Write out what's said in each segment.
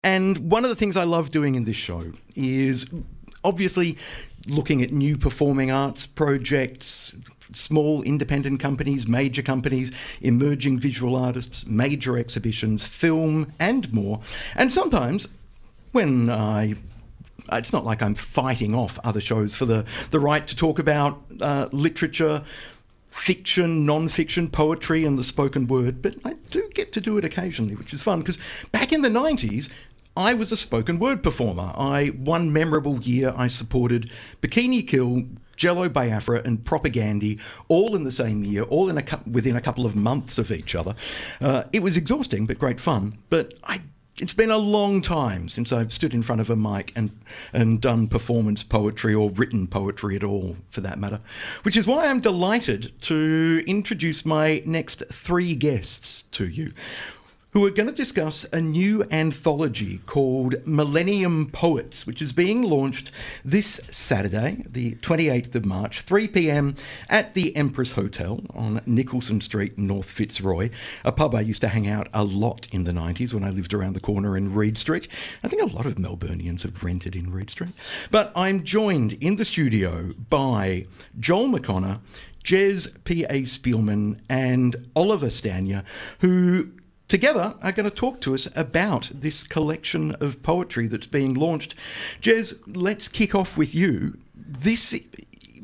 And one of the things I love doing in this show is obviously looking at new performing arts projects, small independent companies, major companies, emerging visual artists, major exhibitions, film and more. And sometimes when it's not like I'm fighting off other shows for the right to talk about literature, fiction, non-fiction, poetry and the spoken word, but I do get to do it occasionally, which is fun, because back in the 90s, I was a spoken word performer. One memorable year I supported Bikini Kill, Jello Biafra and Propagandy all in the same year, all within a couple of months of each other. It was exhausting, but great fun. But it's been a long time since I've stood in front of a mic and done performance poetry or written poetry at all, for that matter, which is why I'm delighted to introduce my next three guests to you, who are going to discuss a new anthology called Millennium Poets, which is being launched this Saturday, the 28th of March, 3 p.m. at the Empress Hotel on Nicholson Street, North Fitzroy, a pub I used to hang out a lot in the 90s when I lived around the corner in Reed Street. I think a lot of Melburnians have rented in Reed Street. But I'm joined in the studio by Joel O'Connor, Jez P.A Speelman and Oliver Stanyer, who together are going to talk to us about this collection of poetry that's being launched. Jez, let's kick off with you.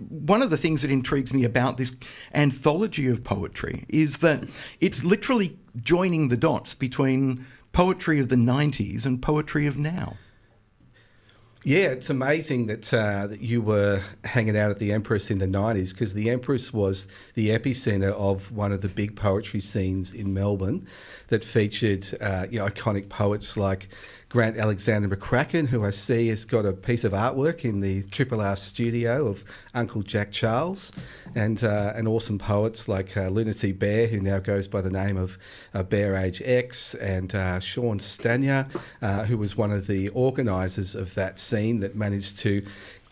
One of the things that intrigues me about this anthology of poetry is that it's literally joining the dots between poetry of the 90s and poetry of now. Yeah, it's amazing that you were hanging out at the Empress in the 90s, because the Empress was the epicentre of one of the big poetry scenes in Melbourne that featured iconic poets like Grant Alexander McCracken, who I see has got a piece of artwork in the Triple R studio of Uncle Jack Charles, and awesome poets like Lunacy Bear, who now goes by the name of Bear Age X, and Sean Stanyer, who was one of the organisers of that scene that managed to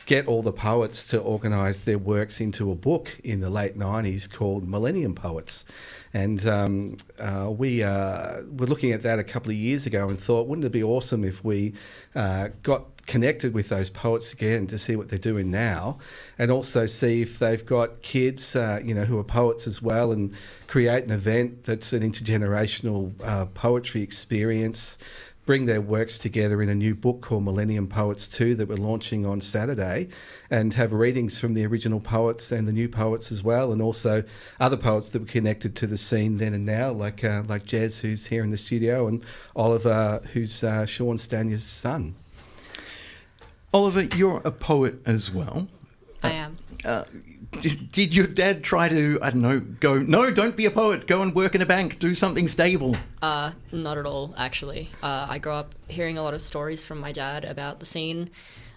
get all the poets to organise their works into a book in the late 90s called Millennium Poets. And we were looking at that a couple of years ago and thought, wouldn't it be awesome if we got connected with those poets again to see what they're doing now, and also see if they've got kids, who are poets as well, and create an event that's an intergenerational poetry experience, bring their works together in a new book called Millennium Poets 2 that we're launching on Saturday, and have readings from the original poets and the new poets as well, and also other poets that were connected to the scene then and now, like Jez, who's here in the studio, and Oliver, who's Sean Stanyer's son. Oliver, you're a poet as well. I am. Did your dad try to, no, don't be a poet, go and work in a bank, do something stable? Not at all, actually. I grew up hearing a lot of stories from my dad about the scene,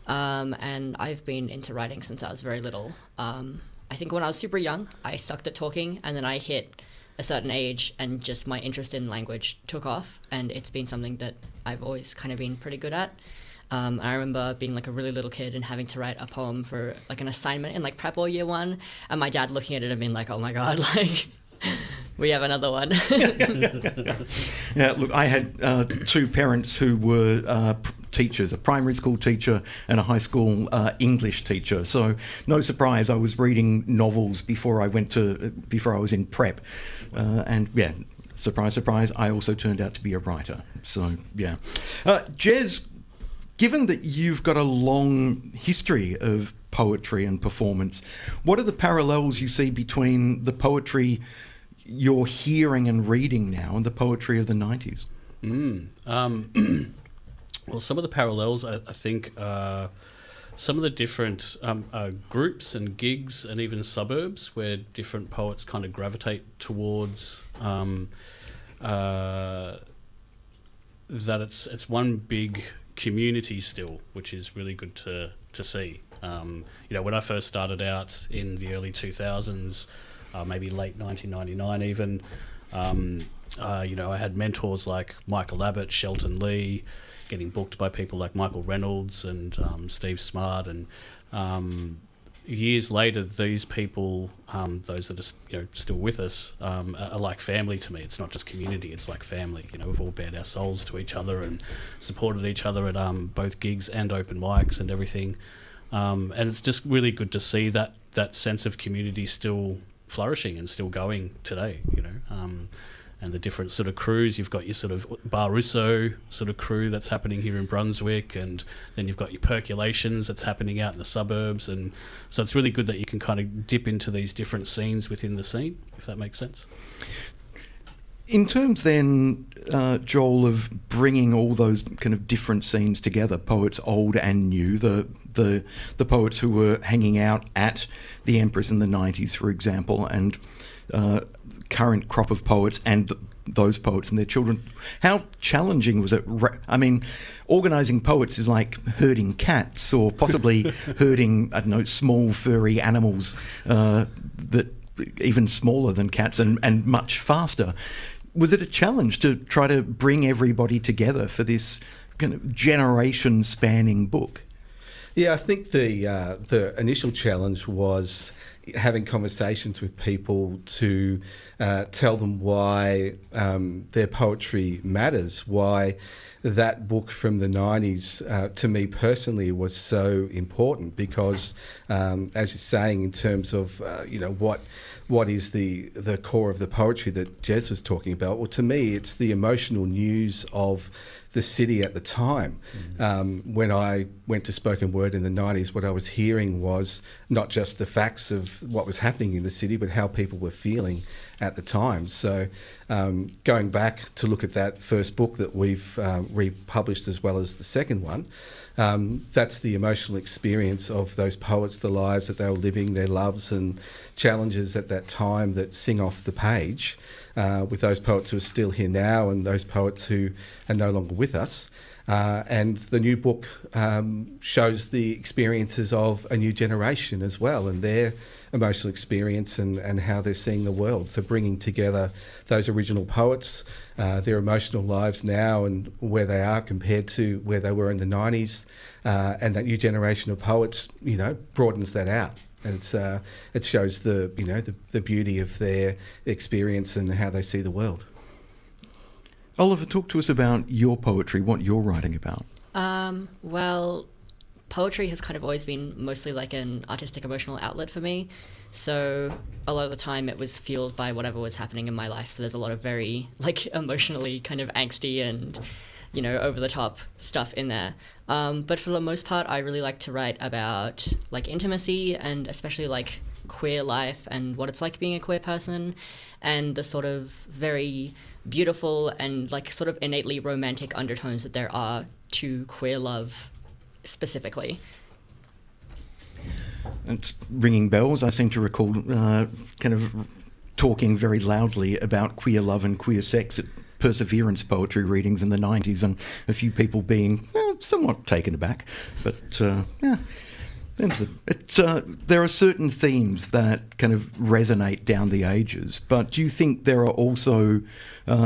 and I've been into writing since I was very little. I think when I was super young, I sucked at talking, and then I hit a certain age and just my interest in language took off, and it's been something that I've always kind of been pretty good at. I remember being like a really little kid and having to write a poem for like an assignment in like prep or year one, and my dad looking at it and being like, oh my God, like we have another one. Yeah, look, I had two parents who were teachers, a primary school teacher and a high school English teacher. So no surprise, I was reading novels before I was in prep. And yeah, surprise, surprise, I also turned out to be a writer. So yeah. Jez, given that you've got a long history of poetry and performance, what are the parallels you see between the poetry you're hearing and reading now and the poetry of the 90s? Well, some of the parallels, I think, some of the different groups and gigs and even suburbs where different poets kind of gravitate towards that it's one big community still, which is really good to see. When I first started out in the early 2000s, maybe late 1999 even, I had mentors like Michael Abbott, Shelton Lee, getting booked by people like Michael Reynolds and Steve Smart, and years later, these people, those that are still with us, are like family to me. It's not just community; it's like family. We've all bared our souls to each other and supported each other at both gigs and open mics and everything. And it's just really good to see that sense of community still flourishing and still going today. And the different sort of crews. You've got your sort of Bar Russo sort of crew that's happening here in Brunswick, and then you've got your Percolations that's happening out in the suburbs. And so it's really good that you can kind of dip into these different scenes within the scene, if that makes sense. In terms then, Joel, of bringing all those kind of different scenes together, poets old and new, the poets who were hanging out at the Empress in the 90s, for example, and current crop of poets and those poets and their children. How challenging was it? I mean, organising poets is like herding cats or possibly herding, I don't know, small furry animals that even smaller than cats and much faster. Was it a challenge to try to bring everybody together for this kind of generation-spanning book? Yeah, I think the initial challenge was having conversations with people to tell them why their poetry matters, why that book from the 90s to me personally was so important, because as you're saying, in terms of what is the core of the poetry that Jez was talking about, well, to me it's the emotional news of the city at the time. When I went to spoken word in the 90s, what I was hearing was not just the facts of what was happening in the city, but how people were feeling at the time. So going back to look at that first book that we've republished as well as the second one, that's the emotional experience of those poets, the lives that they were living, their loves and challenges at that time that sing off the page, with those poets who are still here now and those poets who are no longer with us. And the new book shows the experiences of a new generation as well, and their emotional experience and how they're seeing the world. So bringing together those original poets, their emotional lives now and where they are compared to where they were in the 90s, and that new generation of poets, broadens that out. And it shows the beauty of their experience and how they see the world. Oliver, talk to us about your poetry, what you're writing about. Well, poetry has kind of always been mostly like an artistic emotional outlet for me. So a lot of the time it was fueled by whatever was happening in my life. So there's a lot of very emotionally kind of angsty and, over the top stuff in there. But for the most part, I really like to write about intimacy and especially queer life and what it's like being a queer person, and the sort of very beautiful and sort of innately romantic undertones that there are to queer love specifically. It's ringing bells. I seem to recall kind of talking very loudly about queer love and queer sex at Perseverance poetry readings in the 90s, and a few people being somewhat taken aback. But there are certain themes that kind of resonate down the ages, but do you think there are also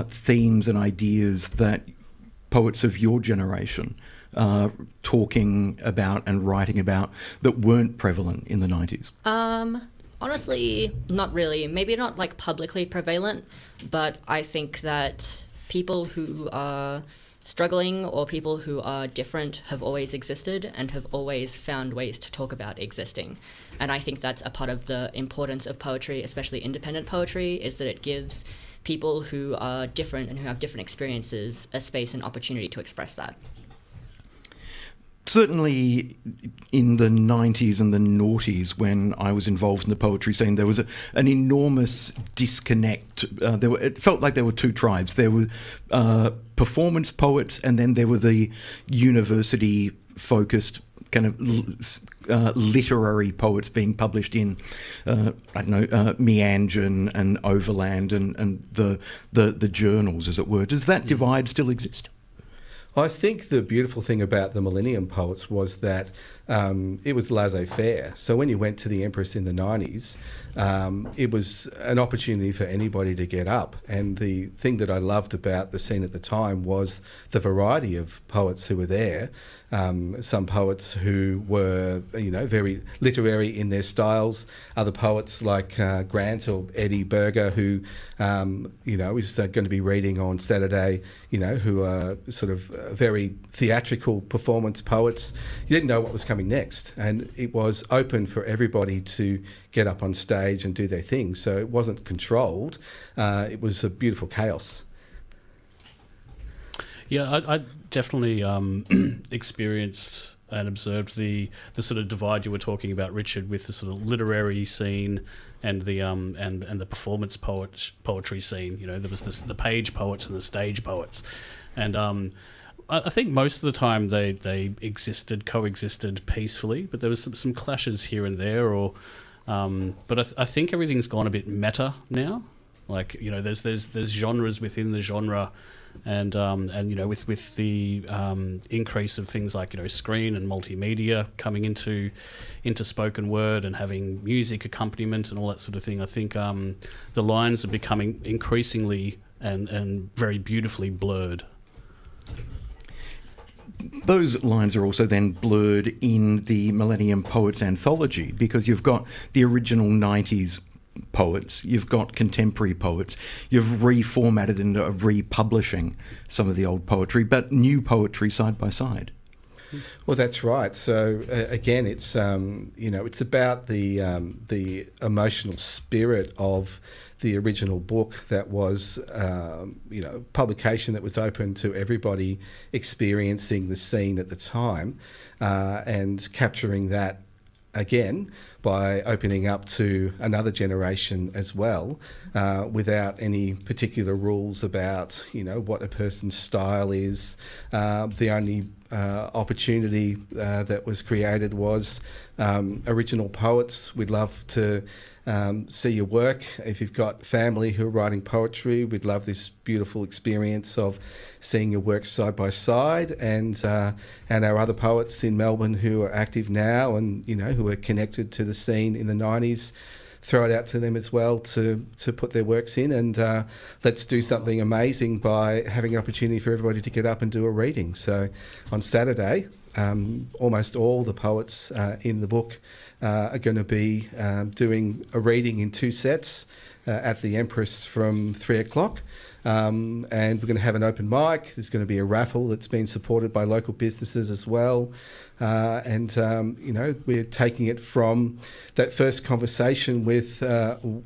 themes and ideas that poets of your generation are talking about and writing about that weren't prevalent in the 90s? Honestly, not really. Maybe not publicly prevalent, but I think that people who are struggling or people who are different have always existed and have always found ways to talk about existing. And I think that's a part of the importance of poetry, especially independent poetry, is that it gives people who are different and who have different experiences a space and opportunity to express that. Certainly in the 90s and the noughties, when I was involved in the poetry scene, there was an enormous disconnect. It felt like there were two tribes. There were performance poets, and then there were the university-focused kind of literary poets being published in, Meanjin and Overland and the journals, as it were. Does that divide still exist? I think the beautiful thing about the Millennium Poets was that it was laissez-faire. So when you went to the Empress in the 90s, it was an opportunity for anybody to get up. And the thing that I loved about the scene at the time was the variety of poets who were there. Some poets who were, very literary in their styles. Other poets like Grant or Eddie Berger, who, is going to be reading on Saturday, who are sort of very theatrical performance poets. You didn't know what was coming next, and it was open for everybody to get up on stage and do their thing. So it wasn't controlled. It was a beautiful chaos. Yeah, I definitely experienced and observed the sort of divide you were talking about, Richard, with the sort of literary scene and the and the performance poetry scene. There was the page poets and the stage poets, and I think most of the time they coexisted peacefully, but there was some clashes here and there, but I think everything's gone a bit meta now. Like, there's genres within the genre. And with the increase of things like screen and multimedia coming into spoken word and having music accompaniment and all that sort of thing, I think the lines are becoming increasingly and very beautifully blurred. Those lines are also then blurred in the Millennium Poets Anthology, because you've got the original 90s poets, you've got contemporary poets, you've reformatted and republishing some of the old poetry, but new poetry side by side. Well, that's right. So again, it's it's about the emotional spirit of the original book that was publication that was open to everybody experiencing the scene at the time, and capturing that again by opening up to another generation as well, without any particular rules about what a person's style is. The only opportunity that was created was original poets. We'd love to see your work. If you've got family who are writing poetry, we'd love this beautiful experience of seeing your work side by side, and our other poets in Melbourne who are active now and who are connected to the scene in the 90s. Throw it out to them as well to put their works in, and let's do something amazing by having an opportunity for everybody to get up and do a reading. So on Saturday, almost all the poets in the book are going to be doing a reading in 2 sets at the Empress from 3 o'clock. And we're going to have an open mic. There's going to be a raffle that's been supported by local businesses as well. We're taking it from that first conversation with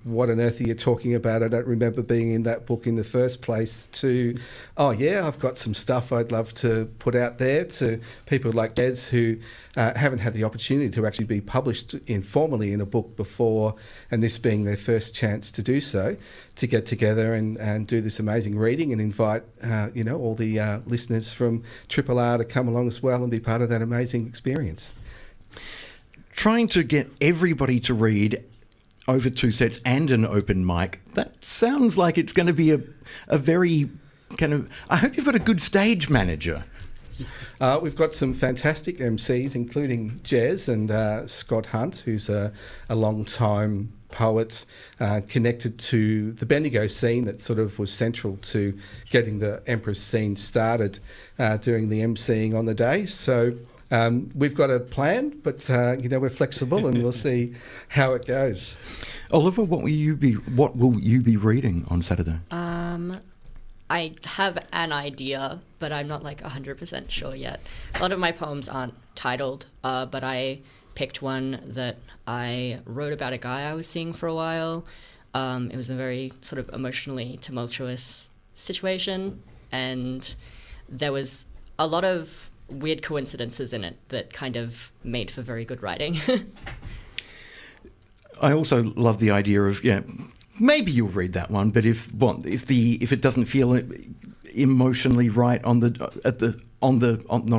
what on earth are you talking about? I don't remember being in that book in the first place, to, oh yeah, I've got some stuff I'd love to put out there, to people like Jez who haven't had the opportunity to actually be published informally in a book before, and this being their first chance to do so, to get together and do this amazing reading and invite all the listeners from Triple R to come along as well and be part of that amazing experience. Trying to get everybody to read over 2 sets and an open mic, that sounds like it's going to be a very kind of... I hope you've got a good stage manager. We've got some fantastic MCs, including Jez and Scott Hunt, who's a long-time poet connected to the Bendigo scene that sort of was central to getting the Empress scene started doing the MCing on the day. So we've got a plan, but we're flexible and we'll see how it goes. Oliver, what will you be reading on Saturday? I have an idea, but I'm not 100% sure yet. A lot of my poems aren't titled, but I picked one that I wrote about a guy I was seeing for a while. It was a very sort of emotionally tumultuous situation, and there was a lot of weird coincidences in it that kind of made for very good writing. I also love the idea of, maybe you'll read that one, but if it doesn't feel emotionally right not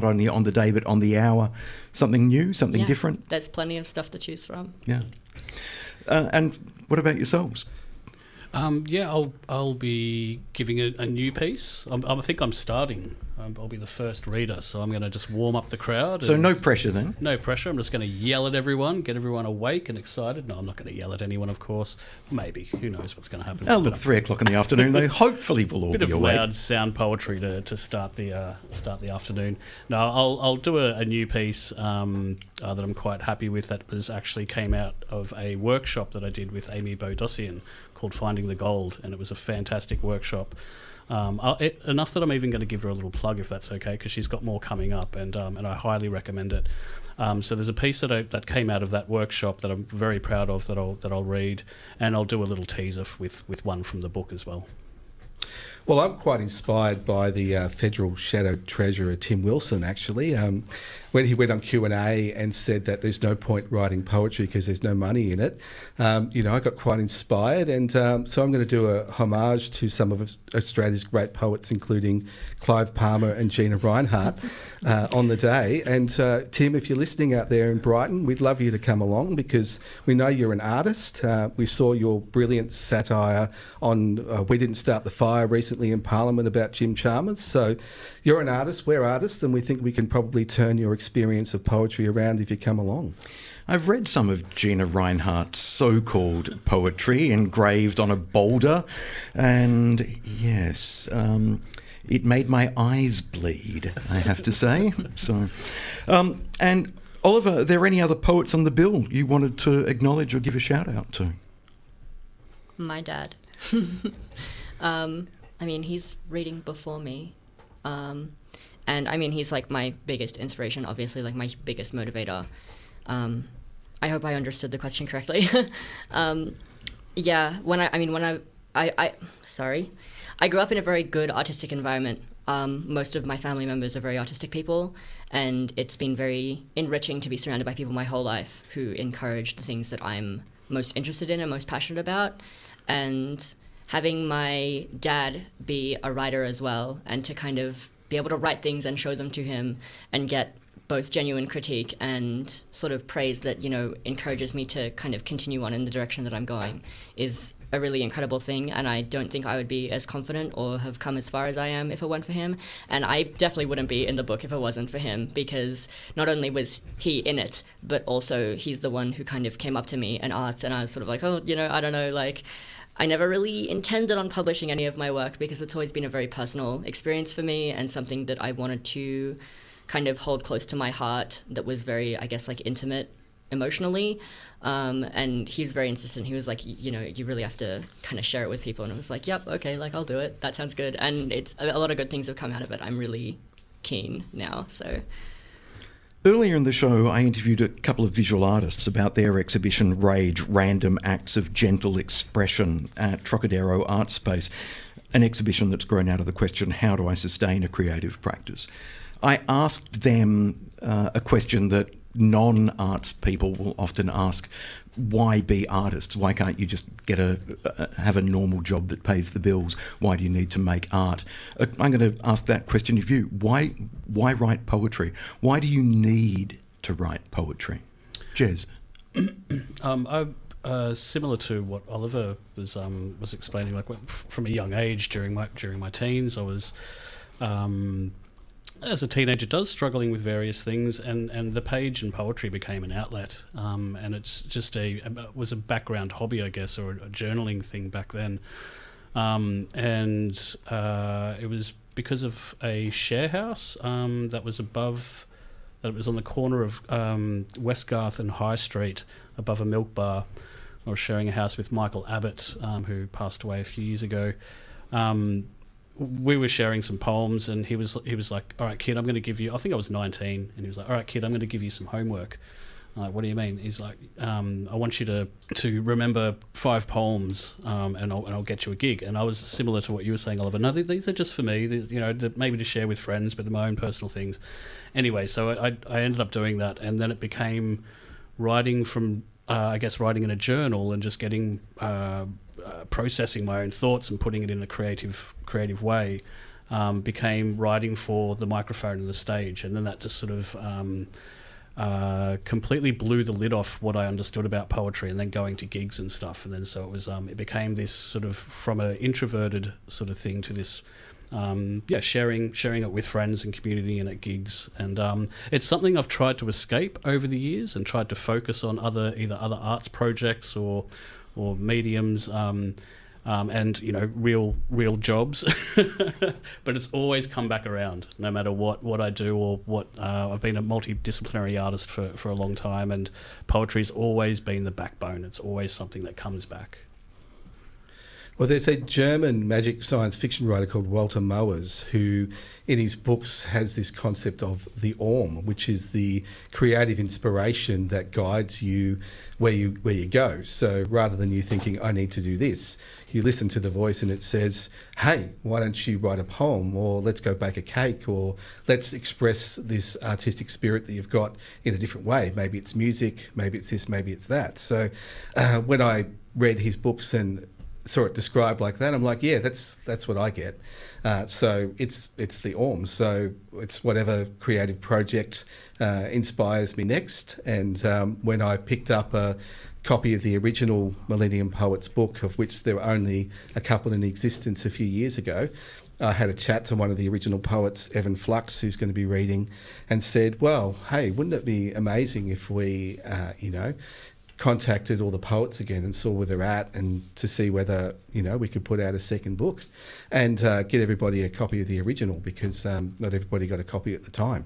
only on the day but on the hour, something new, something different. There's plenty of stuff to choose from. Yeah. And what about yourselves? I'll be giving a new piece. I think I'm starting I'll be the first reader, so I'm going to just warm up the crowd. So no pressure then? No pressure. I'm just going to yell at everyone, get everyone awake and excited. No, I'm not going to yell at anyone, of course. Maybe. Who knows what's going to happen. Oh, look, 3 o'clock in the afternoon, they hopefully will all be bit of awake. loud sound poetry to start the afternoon. No, I'll do a new piece that I'm quite happy with, that was actually came out of a workshop that I did with Amy Bodossian called Finding the Gold, and it was a fantastic workshop. Enough that I'm even going to give her a little plug, if that's okay, because she's got more coming up, and I highly recommend it. So there's a piece that came out of that workshop that I'm very proud of, that I'll read, and I'll do a little teaser with one from the book as well. Well, I'm quite inspired by the Federal Shadow Treasurer, Tim Wilson, actually, when he went on Q&A and said that there's no point writing poetry because there's no money in it. I got quite inspired, and so I'm going to do a homage to some of Australia's great poets, including Clive Palmer and Gina Reinhardt, on the day. And Tim, if you're listening out there in Brighton, we'd love you to come along, because we know you're an artist. We saw your brilliant satire on We Didn't Start the Fire recently in Parliament about Jim Chalmers. So you're an artist, we're artists, and we think we can probably turn your experience of poetry around if you come along. I've read some of Gina Reinhardt's so-called poetry engraved on a boulder, and yes, it made my eyes bleed, I have to say. So, and Oliver, are there any other poets on the bill you wanted to acknowledge or give a shout out to? My dad. He's reading before me. And he's like my biggest inspiration, obviously, like my biggest motivator. I hope I understood the question correctly. I grew up in a very good artistic environment. Most of my family members are very artistic people, and it's been very enriching to be surrounded by people my whole life who encourage the things that I'm most interested in and most passionate about. And having my dad be a writer as well, and to kind of be able to write things and show them to him and get both genuine critique and sort of praise that, encourages me to kind of continue on in the direction that I'm going, is a really incredible thing. And I don't think I would be as confident or have come as far as I am if it weren't for him. And I definitely wouldn't be in the book if it wasn't for him, because not only was he in it, but also he's the one who kind of came up to me and asked, and I was sort of like, I don't know, like, I never really intended on publishing any of my work, because it's always been a very personal experience for me and something that I wanted to kind of hold close to my heart, that was very, I guess, like intimate emotionally. And he's very insistent. He was like, you really have to kind of share it with people. And I was like, yep, okay, like I'll do it. That sounds good. And it's a lot of good things have come out of it. I'm really keen now, so... Earlier in the show, I interviewed a couple of visual artists about their exhibition Rage, Random Acts of Gentle Expression at Trocadero Art Space, an exhibition that's grown out of the question, how do I sustain a creative practice? I asked them a question that non-arts people will often ask: why be artists? Why can't you just have a normal job that pays the bills? Why do you need to make art? I'm going to ask that question of you. Why write poetry? Why do you need to write poetry? Jez? Similar to what Oliver was explaining, like from a young age during my teens, I was... as a teenager does, struggling with various things, and the page and poetry became an outlet, and it's just was a background hobby, I guess, or a journaling thing back then, and it was because of a share house that was it was on the corner of Westgarth and High Street, above a milk bar. I was sharing a house with Michael Abbott, who passed away a few years ago. We were sharing some poems, and he was like, all right, kid, I'm going to give you... I think I was 19, and he was like, all right, kid, I'm going to give you some homework. I'm like, what do you mean? He's like, I want you to remember 5 poems, and I'll get you a gig. And I was similar to what you were saying, Oliver. No, these are just for me, maybe to share with friends, but my own personal things. Anyway, so I ended up doing that, and then it became writing from... writing in a journal and just getting... processing my own thoughts and putting it in a creative way, became writing for the microphone and the stage, and then that just sort of completely blew the lid off what I understood about poetry, and then going to gigs and stuff, and then so it was it became this sort of, from an introverted sort of thing to this sharing it with friends and community and at gigs. And it's something I've tried to escape over the years and tried to focus on either other arts projects or mediums. And real jobs, but it's always come back around. No matter what I do or what I've been a multidisciplinary artist for a long time, and poetry's always been the backbone. It's always something that comes back. Well, there's a German magic science fiction writer called Walter Moers who, in his books, has this concept of the Orm, which is the creative inspiration that guides you where you go. So rather than you thinking, I need to do this, you listen to the voice and it says, hey, why don't you write a poem, or let's go bake a cake, or let's express this artistic spirit that you've got in a different way. Maybe it's music, maybe it's this, maybe it's that. So when I read his books and saw it described like that, I'm like, yeah, that's what I get. So it's the Orm. So it's whatever creative project inspires me next. And when I picked up a copy of the original Millennium Poets book, of which there were only a couple in existence a few years ago, I had a chat to one of the original poets, Evan Flux, who's going to be reading, and said, well, hey, wouldn't it be amazing if we, contacted all the poets again and saw where they're at, and to see whether we could put out a second book and get everybody a copy of the original, because not everybody got a copy at the time.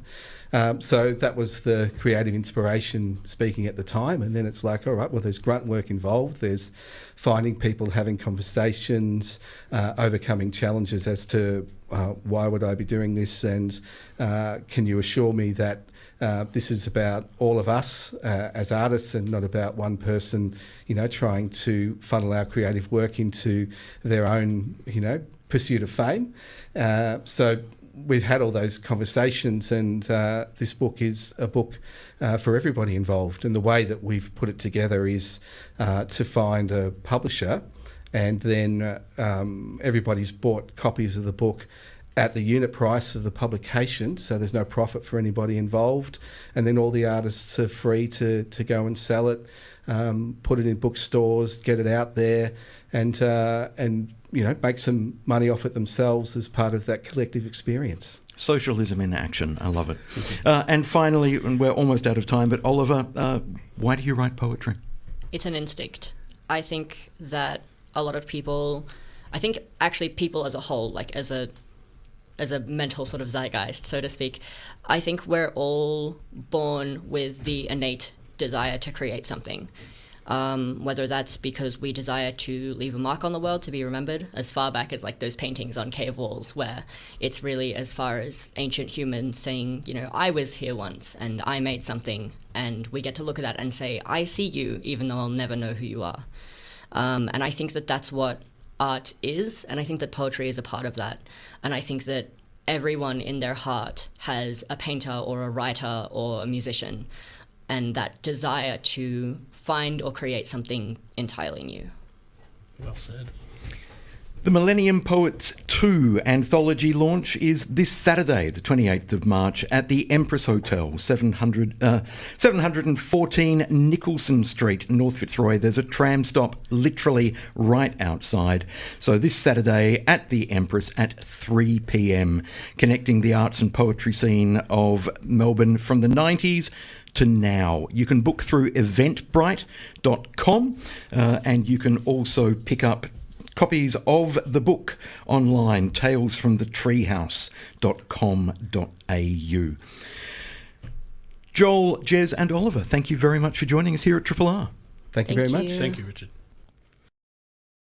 So that was the creative inspiration speaking at the time. And then it's like, all right, well, there's grunt work involved. There's finding people, having conversations, overcoming challenges as to why would I be doing this, and can you assure me that this is about all of us as artists, and not about one person, trying to funnel our creative work into their own, pursuit of fame. So we've had all those conversations, and this book is a book for everybody involved. And the way that we've put it together is to find a publisher, and then everybody's bought copies of the book at the unit price of the publication, so there's no profit for anybody involved, and then all the artists are free to go and sell it, put it in bookstores, get it out there, and make some money off it themselves as part of that collective experience. Socialism in action. I love it. And finally, and we're almost out of time, but Oliver, why do you write poetry? It's an instinct. I think that a lot of people, actually people as a whole, like as a mental sort of zeitgeist, so to speak, I think we're all born with the innate desire to create something. Whether that's because we desire to leave a mark on the world, to be remembered, as far back as like those paintings on cave walls, where it's really as far as ancient humans saying, I was here once and I made something, and we get to look at that and say, I see you, even though I'll never know who you are. And I think that that's what art is, and I think that poetry is a part of that. And I think that everyone in their heart has a painter or a writer or a musician, and that desire to find or create something entirely new. Well said. The Millennium Poets 2 anthology launch is this Saturday, the 28th of March, at the Empress Hotel, 714 Nicholson Street, North Fitzroy. There's a tram stop literally right outside. So this Saturday at the Empress at 3 p.m, connecting the arts and poetry scene of Melbourne from the 90s to now. You can book through eventbrite.com, and you can also pick up copies of the book online, talesfromthetreehouse.com.au. Joel, Jez and Oliver, thank you very much for joining us here at Triple R. Thank you very much. Thank you, Richard.